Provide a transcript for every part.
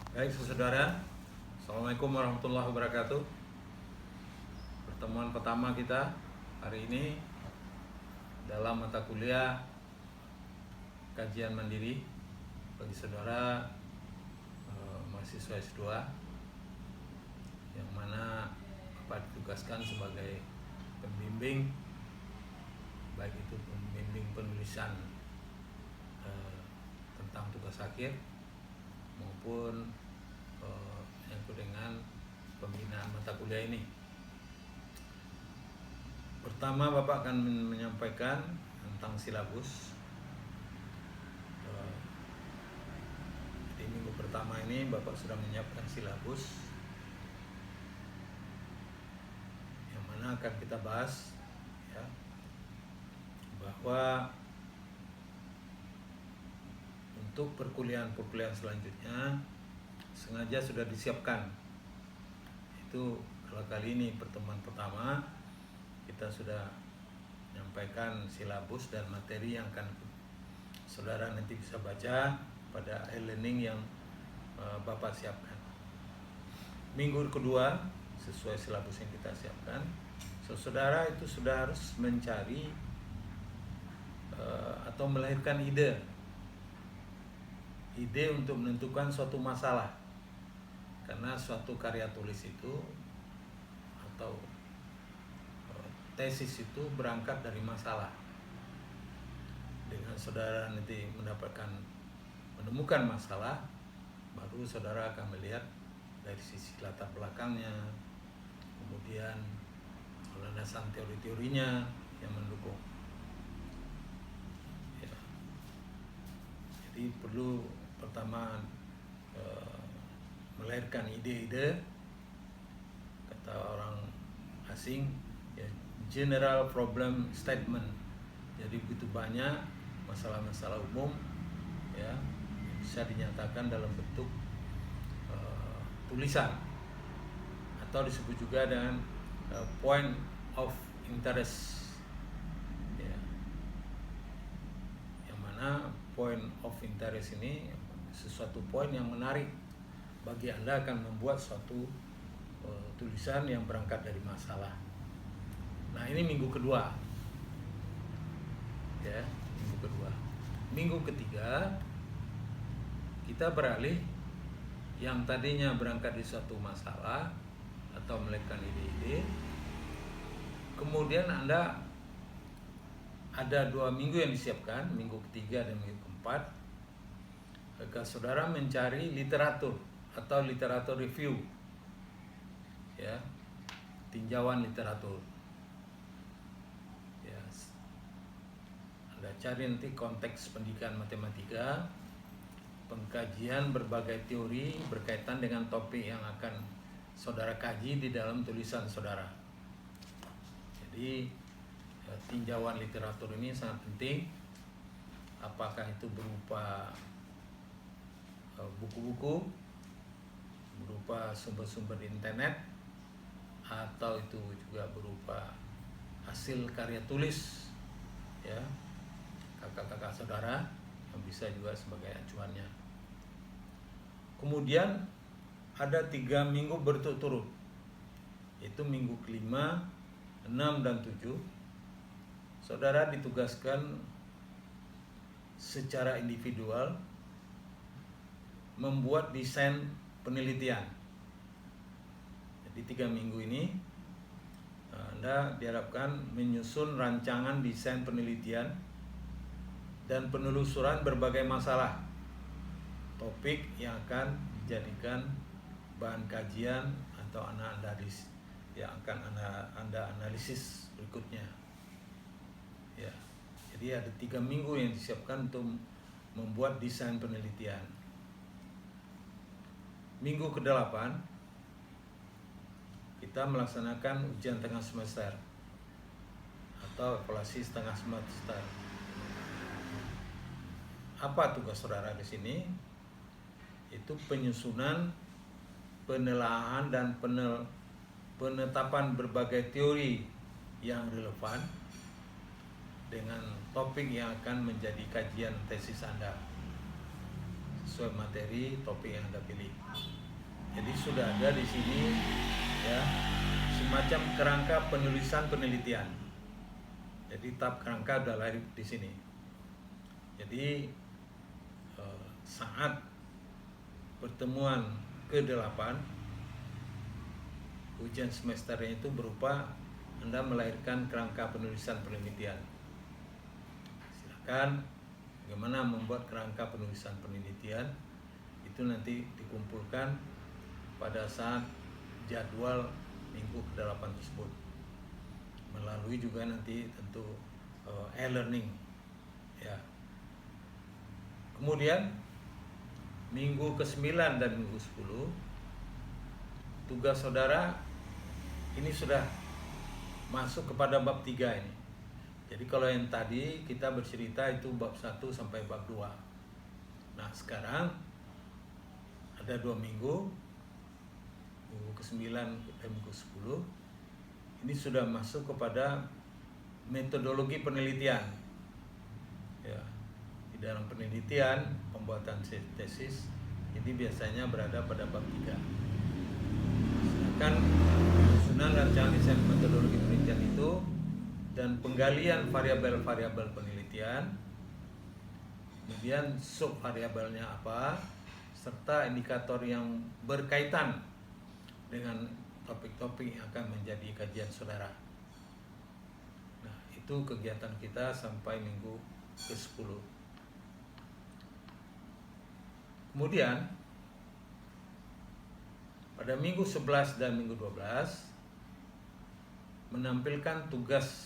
Baik, saudara. Assalamualaikum warahmatullahi wabarakatuh. Pertemuan pertama kita hari ini dalam mata kuliah kajian mandiri bagi saudara mahasiswa S2 yang mana Bapak ditugaskan sebagai pembimbing, baik itu pembimbing penulisan tentang tugas akhir maupun yang dengan pembinaan mata kuliah ini. Pertama, Bapak akan menyampaikan tentang silabus. Di minggu pertama ini Bapak sudah menyiapkan silabus yang mana akan kita bahas, ya, bahwa untuk perkuliahan selanjutnya sengaja sudah disiapkan. Itu kalau kali ini pertemuan pertama kita sudah menyampaikan silabus dan materi yang akan saudara nanti bisa baca pada e-learning yang Bapak siapkan. Minggu kedua sesuai silabus yang kita siapkan, saudara itu sudah harus mencari atau melahirkan ide untuk menentukan suatu masalah, karena suatu karya tulis itu atau tesis itu berangkat dari masalah. Dengan saudara nanti menemukan masalah, baru saudara akan melihat dari sisi latar belakangnya, kemudian landasan teori-teorinya yang mendukung. Ya. Jadi perlu pertama melahirkan ide-ide, kata orang asing, ya, general problem statement. Jadi begitu banyak masalah-masalah umum, ya, bisa dinyatakan dalam bentuk tulisan atau disebut juga dengan point of interest, ya. Yang mana point of interest ini sesuatu poin yang menarik bagi Anda akan membuat suatu tulisan yang berangkat dari masalah. Nah, ini minggu kedua, ya, minggu kedua. Minggu ketiga kita beralih yang tadinya berangkat di suatu masalah atau melahirkan ide-ide, kemudian Anda ada 2 minggu yang disiapkan, minggu ketiga dan minggu keempat, agar saudara mencari literatur atau literatur review, ya, tinjauan literatur. Ya, Anda cari nanti konteks pendidikan matematika, pengkajian berbagai teori berkaitan dengan topik yang akan saudara kaji di dalam tulisan saudara. Jadi tinjauan literatur ini sangat penting, apakah itu berupa buku-buku, berupa sumber-sumber di internet, atau itu juga berupa hasil karya tulis, ya, kakak-kakak saudara yang bisa juga sebagai acuannya. Kemudian ada 3 minggu berturut-turut, yaitu minggu kelima, 6 dan 7, saudara ditugaskan secara individual membuat desain penelitian. Jadi 3 minggu ini Anda diharapkan menyusun rancangan desain penelitian dan penelusuran berbagai masalah, topik yang akan dijadikan bahan kajian atau analisis yang akan Anda analisis berikutnya. Ya, jadi ada 3 minggu yang disiapkan untuk membuat desain penelitian. Minggu ke-8 kita melaksanakan ujian tengah semester atau evaluasi setengah semester. Apa tugas saudara di sini? Itu penyusunan, penelaahan dan penetapan berbagai teori yang relevan dengan topik yang akan menjadi kajian tesis Anda. sesuai materi topik yang Anda pilih. Jadi sudah ada di sini ya semacam kerangka penulisan penelitian. Jadi tahap kerangka sudah lahir di sini. Jadi saat pertemuan ke-8 ujian semesternya itu berupa Anda melahirkan kerangka penulisan penelitian. Silakan bagaimana membuat kerangka penulisan penelitian itu nanti dikumpulkan pada saat jadwal minggu ke-8 tersebut. Melalui juga nanti tentu e-learning ya. Kemudian minggu ke-9 dan minggu 10 tugas saudara ini sudah masuk kepada bab 3 ini. Jadi kalau yang tadi kita bercerita itu bab 1 sampai bab 2. Nah, sekarang ada 2 minggu, minggu ke-9 dan minggu 10. Ini sudah masuk kepada metodologi penelitian. Ya. Di dalam penelitian, pembuatan tesis, jadi biasanya berada pada bab 3. Sedangkan susunan rancangan desain metodologi penelitian itu dan penggalian variabel-variabel penelitian, kemudian subvariabelnya apa, serta indikator yang berkaitan dengan topik-topik yang akan menjadi kajian saudara. Nah, itu kegiatan kita sampai minggu ke-10. Kemudian pada minggu 11 dan minggu 12 menampilkan tugas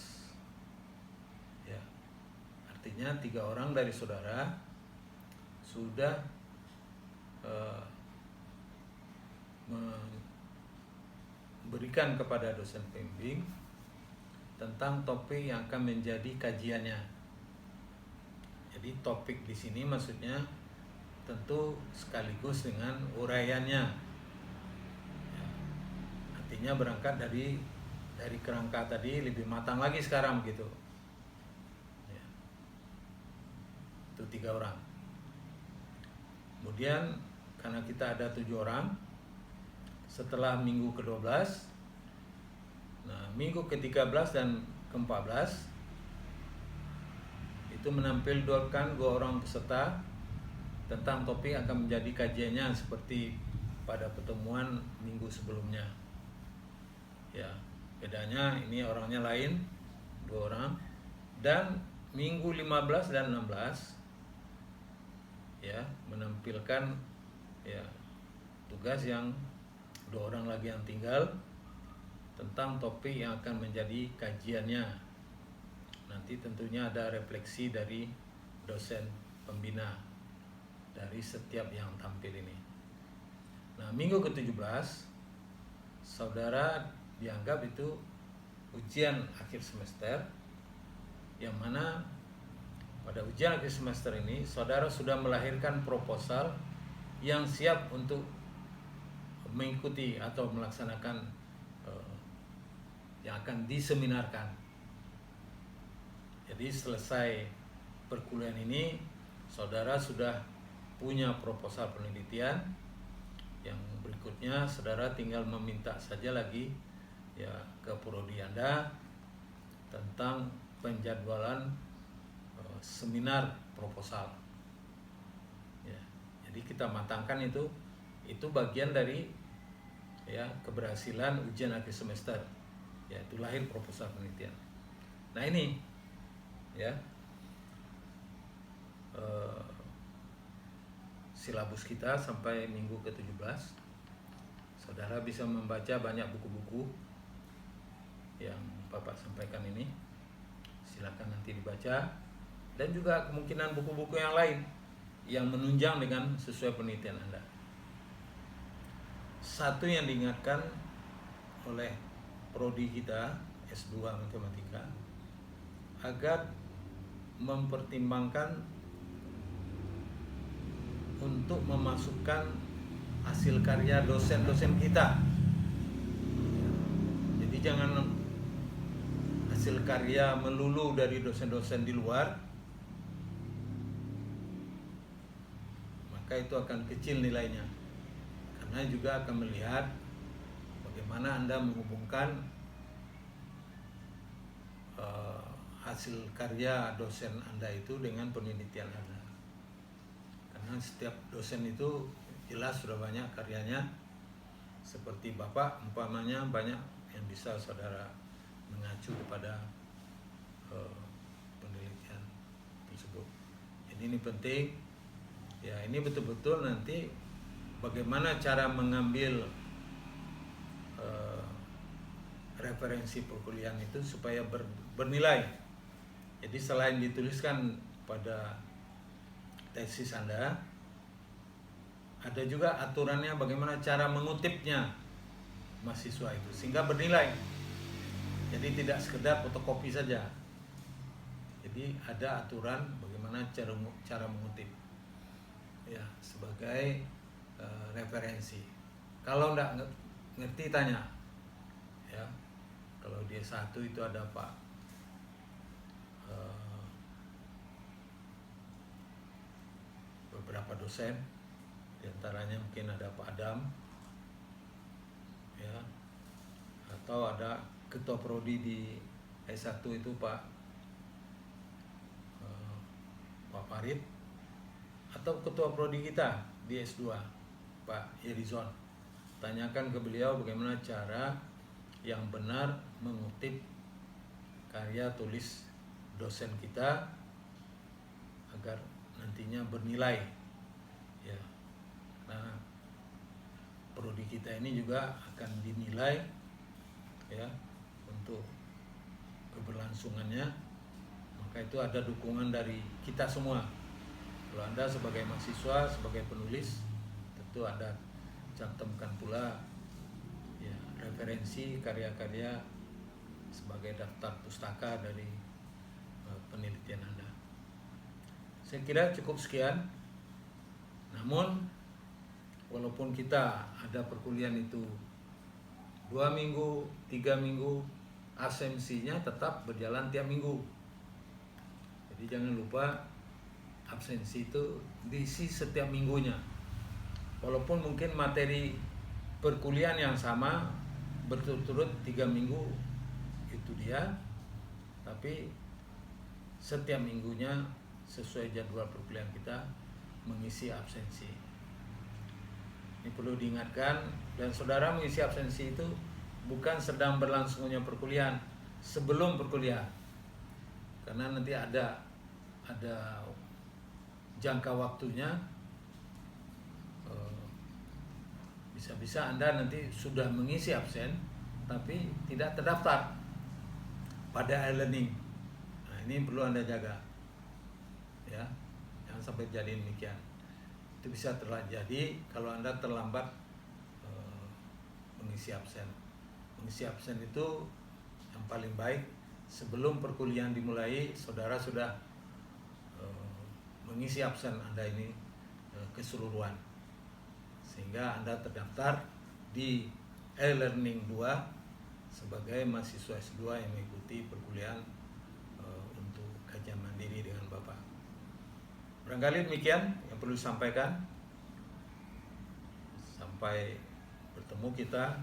ya. Artinya 3 orang dari saudara sudah memberikan kepada dosen pembimbing tentang topik yang akan menjadi kajiannya. Jadi topik di sini maksudnya tentu sekaligus dengan uraiannya. Ya, artinya berangkat dari kerangka tadi lebih matang lagi sekarang begitu. Ya. Itu 3 orang. Kemudian karena kita ada 7 orang, setelah minggu ke-12, nah minggu ke-13 dan ke-14 itu menampilkan 2 orang peserta tentang topik akan menjadi kajiannya seperti pada pertemuan minggu sebelumnya. Ya, bedanya ini orangnya lain, 2 orang. Dan minggu 15 dan 16 ya menampilkan ya tugas yang 2 orang lagi yang tinggal tentang topik yang akan menjadi kajiannya. Nanti tentunya ada refleksi dari dosen pembina dari setiap yang tampil ini. Nah, minggu ke-17 saudara dianggap itu ujian akhir semester, yang mana pada ujian akhir semester ini saudara sudah melahirkan proposal yang siap untuk mengikuti atau melaksanakan yang akan diseminarkan. Jadi selesai perkuliahan ini saudara sudah punya proposal penelitian. Yang berikutnya saudara tinggal meminta saja lagi ya ke prodi Anda tentang penjadwalan seminar proposal. Ya, jadi kita matangkan itu bagian dari ya keberhasilan ujian akhir semester, yaitu lahir proposal penelitian. Nah ini ya silabus kita sampai minggu ke-17. Saudara bisa membaca banyak buku-buku yang Bapak sampaikan ini. Silakan nanti dibaca, dan juga kemungkinan buku-buku yang lain yang menunjang dengan sesuai penelitian Anda. Satu yang diingatkan oleh prodi kita S2 Matematika agar mempertimbangkan untuk memasukkan hasil karya dosen-dosen kita. Jadi jangan hasil karya melulu dari dosen-dosen di luar, maka maka itu akan kecil nilainya. Karena juga akan melihat bagaimana Anda menghubungkan hasil karya dosen Anda itu dengan penelitian Anda. Karena setiap dosen itu jelas sudah banyak karyanya. Seperti Bapak umpamanya banyak yang bisa saudara mengacu kepada penelitian tersebut. Jadi ini penting. Ya, ini betul-betul nanti bagaimana cara mengambil referensi perkuliahan itu supaya bernilai. Jadi selain dituliskan pada tesis Anda, ada juga aturannya bagaimana cara mengutipnya mahasiswa itu sehingga bernilai. Jadi tidak sekedar fotokopi saja. Jadi ada aturan bagaimana cara mengutip, ya, sebagai referensi. Kalau enggak ngerti tanya, ya. Kalau dia satu itu ada Pak beberapa dosen, diantaranya mungkin ada Pak Adam, ya, atau ada ketua prodi di S1 itu Pak Farid, atau ketua prodi kita di S2 Pak Yerizon. Tanyakan ke beliau bagaimana cara yang benar mengutip karya tulis dosen kita agar nantinya bernilai, ya. Nah, prodi kita ini juga akan dinilai, ya, untuk keberlangsungannya. Maka itu ada dukungan dari kita semua. Kalau Anda sebagai mahasiswa, sebagai penulis, tentu Anda cantumkan pula, ya, referensi karya-karya sebagai daftar pustaka dari penelitian Anda. Saya kira cukup sekian. Namun walaupun kita ada perkuliahan itu 2 minggu, 3 minggu, absensinya tetap berjalan tiap minggu. Jadi jangan lupa absensi itu diisi setiap minggunya. Walaupun mungkin materi perkuliahan yang sama berturut-turut 3 minggu itu dia, tapi setiap minggunya sesuai jadwal perkuliahan kita mengisi absensi. Ini perlu diingatkan, dan saudara mengisi absensi itu bukan sedang berlangsungnya perkuliahan, sebelum perkuliahan. Karena nanti ada jangka waktunya, bisa-bisa Anda nanti sudah mengisi absen tapi tidak terdaftar pada e-learning. Nah, ini perlu Anda jaga, ya, jangan sampai jadi demikian. Itu bisa terjadi kalau Anda terlambat mengisi absen. Mengisi absen itu yang paling baik sebelum perkuliahan dimulai, saudara sudah mengisi absen Anda ini keseluruhan, sehingga Anda terdaftar di e-learning 2 sebagai mahasiswa S2 yang mengikuti perkuliahan untuk kajian mandiri dengan Bapak. Barangkali demikian yang perlu disampaikan. Sampai bertemu kita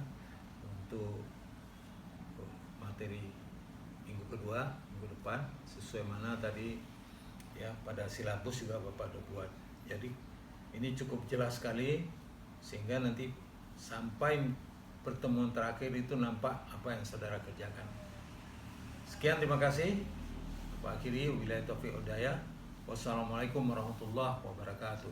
untuk materi minggu kedua, minggu depan, sesuai mana tadi, ya, pada silabus juga Bapak sudah buat. Jadi ini cukup jelas sekali sehingga nanti sampai pertemuan terakhir itu nampak apa yang saudara kerjakan. Sekian, terima kasih. Pak akhiri, wabillahi taufiq wal hidayah. Wassalamualaikum warahmatullahi wabarakatuh.